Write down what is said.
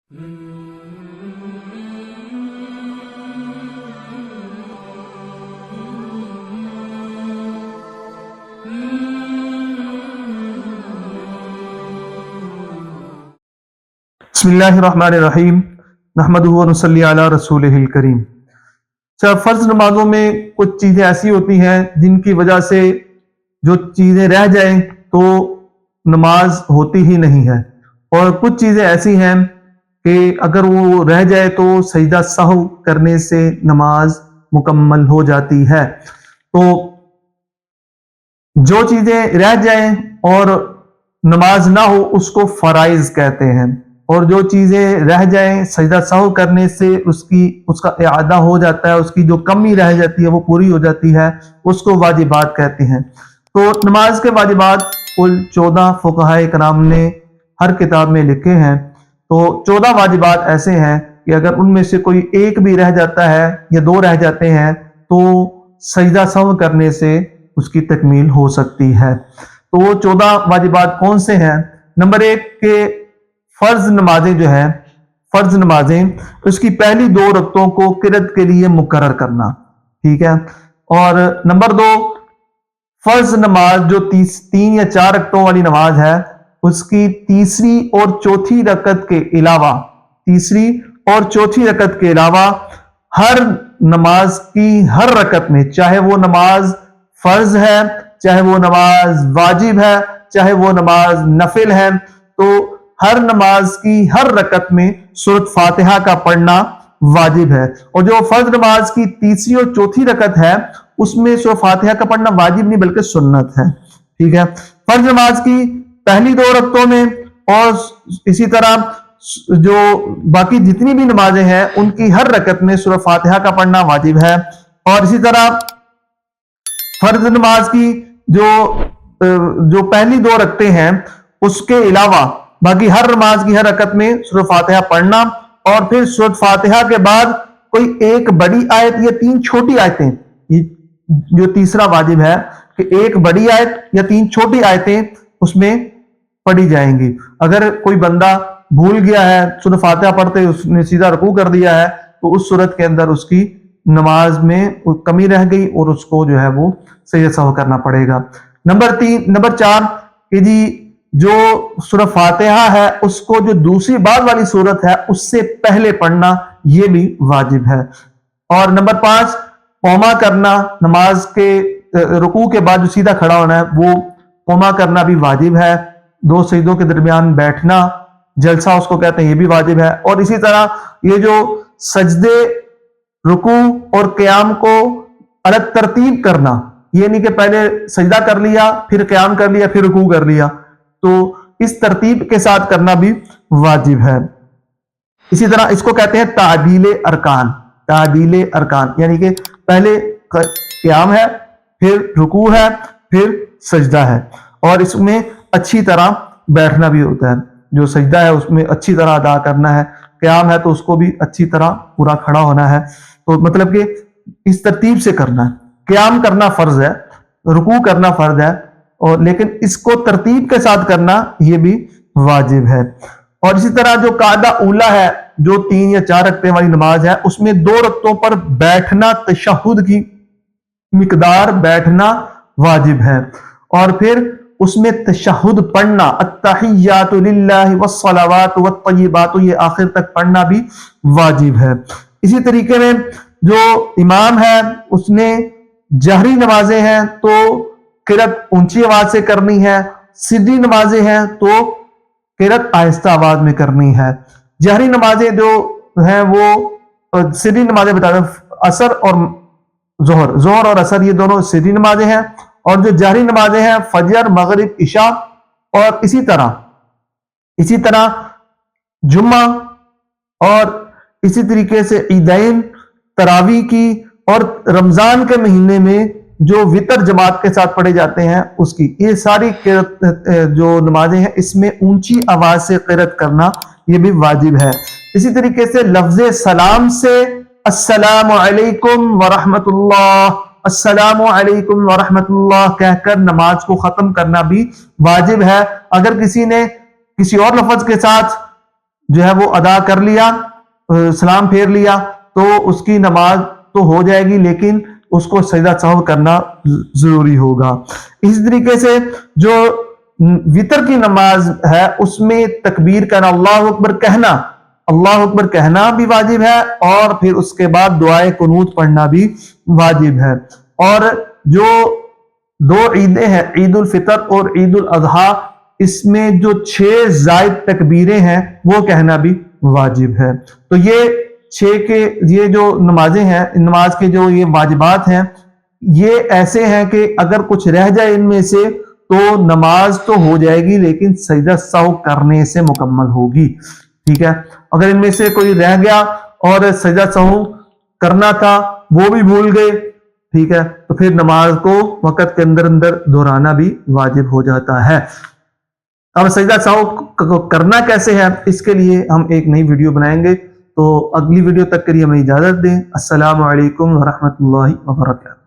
بسم اللہ الرحمن الرحیم نحمدہ و نصلی علی رسولہ الکریم۔ فرض نمازوں میں کچھ چیزیں ایسی ہوتی ہیں جن کی وجہ سے جو چیزیں رہ جائیں تو نماز ہوتی ہی نہیں ہے، اور کچھ چیزیں ایسی ہیں کہ اگر وہ رہ جائے تو سجدہ سہو کرنے سے نماز مکمل ہو جاتی ہے۔ تو جو چیزیں رہ جائیں اور نماز نہ ہو اس کو فرائض کہتے ہیں، اور جو چیزیں رہ جائیں سجدہ سہو کرنے سے اس کا اعادہ ہو جاتا ہے، اس کی جو کمی رہ جاتی ہے وہ پوری ہو جاتی ہے، اس کو واجبات کہتے ہیں۔ تو نماز کے واجبات کل 14 فقہائے کرام نے ہر کتاب میں لکھے ہیں۔ تو 14 واجبات ایسے ہیں کہ اگر ان میں سے کوئی ایک بھی رہ جاتا ہے یا دو رہ جاتے ہیں تو سجدہ سہو کرنے سے اس کی تکمیل ہو سکتی ہے۔ تو وہ 14 واجبات کون سے ہیں؟ نمبر 1 کہ فرض نمازیں جو ہیں، فرض نمازیں اس کی پہلی 2 رکعتوں کو قرات کے لیے مقرر کرنا، ٹھیک ہے۔ اور نمبر 2 فرض نماز جو 3 یا 4 رکعتوں والی نماز ہے اس کی تیسری اور چوتھی رکعت کے علاوہ ہر نماز کی ہر رکعت میں، چاہے وہ نماز فرض ہے، چاہے وہ نماز واجب ہے، چاہے وہ نماز نفل ہے، تو ہر نماز کی ہر رکعت میں سورۃ فاتحہ کا پڑھنا واجب ہے۔ اور جو فرض نماز کی تیسری اور چوتھی رکعت ہے اس میں سورۃ فاتحہ کا پڑھنا واجب نہیں بلکہ سنت ہے، ٹھیک ہے۔ فرض نماز کی پہلی 2 رکعتوں میں اور اسی طرح جو باقی جتنی بھی نمازیں ہیں ان کی ہر رکعت میں سورۃ فاتحہ کا پڑھنا واجب ہے۔ اور اسی طرح فرض نماز کی جو پہلی 2 رکعتیں ہیں اس کے علاوہ باقی ہر نماز کی ہر رکعت میں سورۃ فاتحہ پڑھنا، اور پھر سورۃ فاتحہ کے بعد کوئی ایک بڑی آیت یا 3 چھوٹی آیتیں، جو تیسرا واجب ہے کہ ایک بڑی آیت یا 3 چھوٹی آیتیں اس میں پڑھی جائیں گی۔ اگر کوئی بندہ بھول گیا ہے سورۃ فاتحہ پڑھتے اس نے سیدھا رکوع کر دیا ہے تو اس صورت کے اندر اس کی نماز میں کمی رہ گئی اور اس کو جو ہے وہ سجدہ سہو کرنا پڑے گا۔ نمبر 4 کہ جی جو سورۃ فاتحہ ہے اس کو جو دوسری بعد والی سورت ہے اس سے پہلے پڑھنا یہ بھی واجب ہے۔ اور نمبر 5 قوما کرنا، نماز کے رکوع کے بعد جو سیدھا کھڑا ہونا ہے وہ قوما کرنا بھی واجب ہے۔ 2 سجدوں کے درمیان بیٹھنا جلسہ اس کو کہتے ہیں، یہ بھی واجب ہے۔ اور اسی طرح یہ جو سجدے، رکوع اور قیام کو الگ ترتیب کرنا، یہ نہیں کہ پہلے سجدہ کر لیا پھر قیام کر لیا پھر رکوع کر لیا، تو اس ترتیب کے ساتھ کرنا بھی واجب ہے۔ اسی طرح اس کو کہتے ہیں تعدیل ارکان، یعنی کہ پہلے قیام ہے پھر رکوع ہے پھر سجدہ ہے، اور اس میں اچھی طرح بیٹھنا بھی ہوتا ہے۔ جو سجدہ ہے اس میں اچھی طرح ادا کرنا ہے، قیام ہے تو اس کو بھی اچھی طرح پورا کھڑا ہونا ہے۔ تو مطلب کہ اس ترتیب سے کرنا ہے۔ قیام کرنا فرض ہے، رکوع کرنا فرض ہے، اور لیکن اس کو ترتیب کے ساتھ کرنا یہ بھی واجب ہے۔ اور اسی طرح جو قاعدہ اولا ہے جو 3 یا 4 رکعتیں والی نماز ہے اس میں 2 رکعتوں پر بیٹھنا، تشہد کی مقدار بیٹھنا واجب ہے، اور پھر اس میں تشہد پڑھنا، التحیات للہ والصلوات والطیبات، یہ آخر تک پڑھنا بھی واجب ہے۔ اسی طریقے میں جو امام ہے اس نے جہری نمازیں ہیں تو قرات اونچی آواز سے کرنی ہے، سری نمازیں ہیں تو قرات آہستہ آواز میں کرنی ہے۔ جہری نمازیں جو ہیں وہ سری نمازیں بتا دیں، عصر اور ظہر اور عصر یہ دونوں سری نمازیں ہیں، اور جو جہری نمازیں ہیں فجر، مغرب، عشاء، اور اسی طرح جمعہ، اور اسی طریقے سے عیدین، تراویح کی، اور رمضان کے مہینے میں جو وطر جماعت کے ساتھ پڑھے جاتے ہیں اس کی، یہ ساری جو نمازیں ہیں اس میں اونچی آواز سے قرات کرنا یہ بھی واجب ہے۔ اسی طریقے سے لفظ سلام سے السلام علیکم ورحمت اللہ، السلام علیکم ورحمت اللہ کہہ کر نماز کو ختم کرنا بھی واجب ہے۔ اگر کسی نے کسی اور لفظ کے ساتھ جو ہے وہ ادا کر لیا، سلام پھیر لیا، تو اس کی نماز تو ہو جائے گی، لیکن اس کو سجدہ سہو کرنا ضروری ہوگا۔ اسی طریقے سے جو وطر کی نماز ہے اس میں تکبیر کہنا، اللہ اکبر کہنا بھی واجب ہے، اور پھر اس کے بعد دعائے قنوت پڑھنا بھی واجب ہے۔ اور جو دو عیدیں ہیں، عید الفطر اور عید الاضحیٰ، اس میں جو 6 زائد تکبیریں ہیں وہ کہنا بھی واجب ہے۔ تو یہ جو نمازیں ہیں، نماز کے جو یہ واجبات ہیں، یہ ایسے ہیں کہ اگر کچھ رہ جائے ان میں سے تو نماز تو ہو جائے گی لیکن سجدہ سہو کرنے سے مکمل ہوگی، ٹھیک ہے۔ اگر ان میں سے کوئی رہ گیا اور سجدہ سہو کرنا تھا وہ بھی بھول گئے، ٹھیک ہے، تو پھر نماز کو وقت کے اندر دہرانا بھی واجب ہو جاتا ہے۔ اب سجدہ سہو کرنا کیسے ہے، اس کے لیے ہم ایک نئی ویڈیو بنائیں گے، تو اگلی ویڈیو تک کے لیے ہمیں اجازت دیں۔ السلام علیکم ورحمۃ اللہ وبرکاتہ۔